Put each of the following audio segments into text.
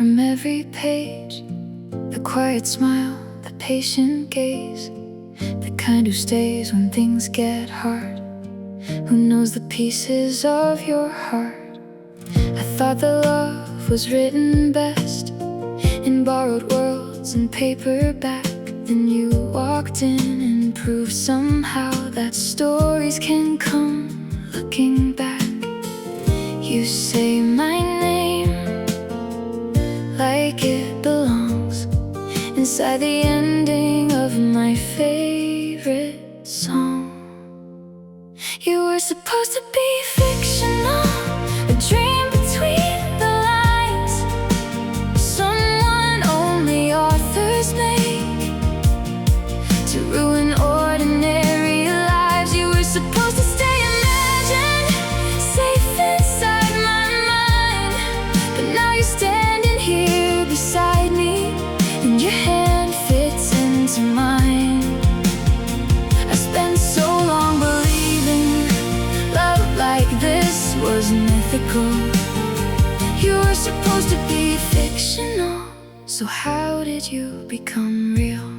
from every page. The quiet smile, the patient gaze, the kind who stays when things get hard, who knows the pieces of your heart. I thought that love was written best in borrowed worlds and paperback. Then you walked in and proved somehow that stories can come looking back. You say my name like it belongs inside the ending of my favorite song. You were supposed to be fictional, a dream between the lines, someone only authors make to ruin ordinary lives. You were supposed to stay imagined, safe inside my mind, but now you're standing here beside me, and your hand fits into mine. I spent so long believing love like this was mythical. You were supposed to be fictional, so how did you become real?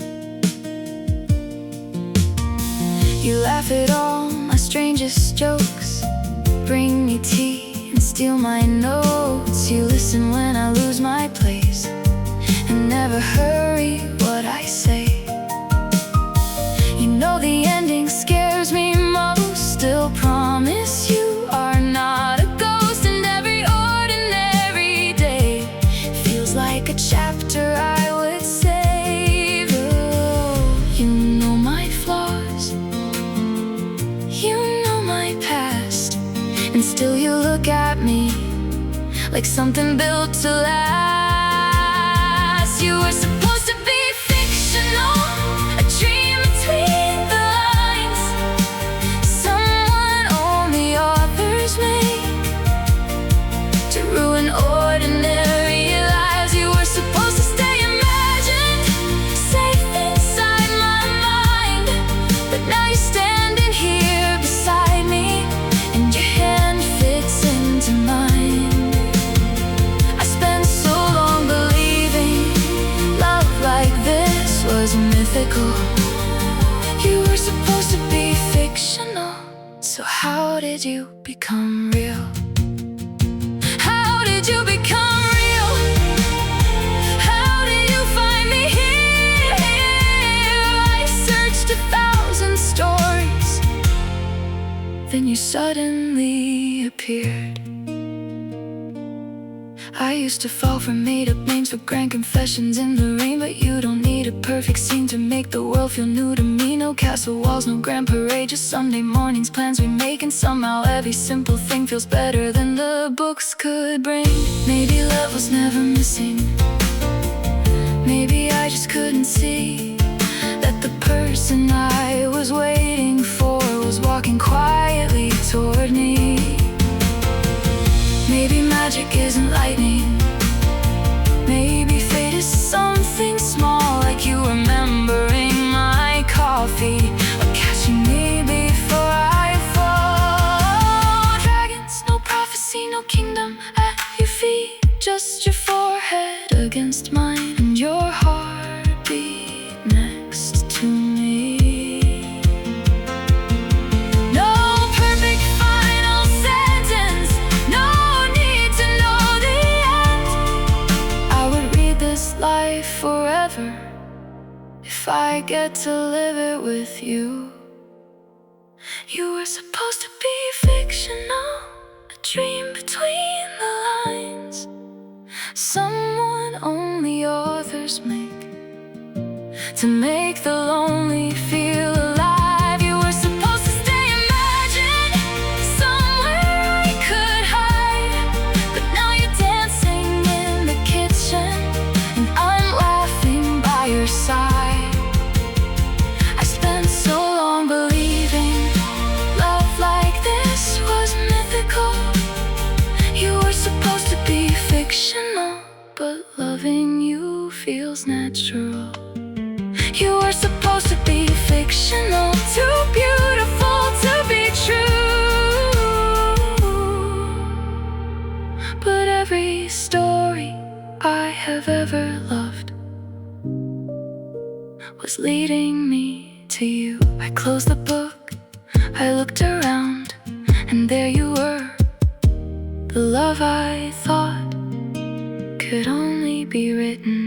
You laugh at all my strangest jokes, bring me tea and steal my notes. You listen when I lose my place and never hurry what I say. You know the ending scares me most, still promise you are not a ghost. And every ordinary day feels like a chapter I would save. Oh, you know my flaws, you know my past, and still you look at me like something built to last. You were supposed to be fictional, a dream between the lines, someone only authors make to ruin ordinary lives. You were supposed to stay imagined, safe inside my mind, but now you're standing here beside me, and your hand fits into mine. I spent so long believing love like this was mythical. You were supposed to be fictional, so how did you become real? How did you become real? How did you find me here? I searched 1,000 stories, then you suddenly appeared. I used to fall for made-up names, for grand confessions in the rain, but you don't need a perfect scene to make the world feel new to me. No castle walls, no grand parade, just Sunday mornings, plans we make, and somehow every simple thing feels better than the books could bring. Maybe love was never missing, maybe I just couldn't see that the person I was waiting for was walking quietly toward me. Maybe magic isn't lightning, maybe fate is something small, like you remembering my coffee or catching me before I fall. Dragons, no prophecy, no kingdom at your feet, just your forehead against mine and your heartbeat next to me. Forever, if I get to live it with you. You were supposed to be fictional, a dream between the lines, someone only authors make to make the lonely feel alive. You were supposed to stay imagined, somewhere I could hide, but now you're dancing in the kitchen, your side. I spent so long believing love like this was mythical. You were supposed to be fictional, but loving you feels natural. You were supposed to be fictional, too beautiful to be true, but every story I have ever loved was leading me to you. I closed the book, I looked around, and there you were. The love I thought could only be written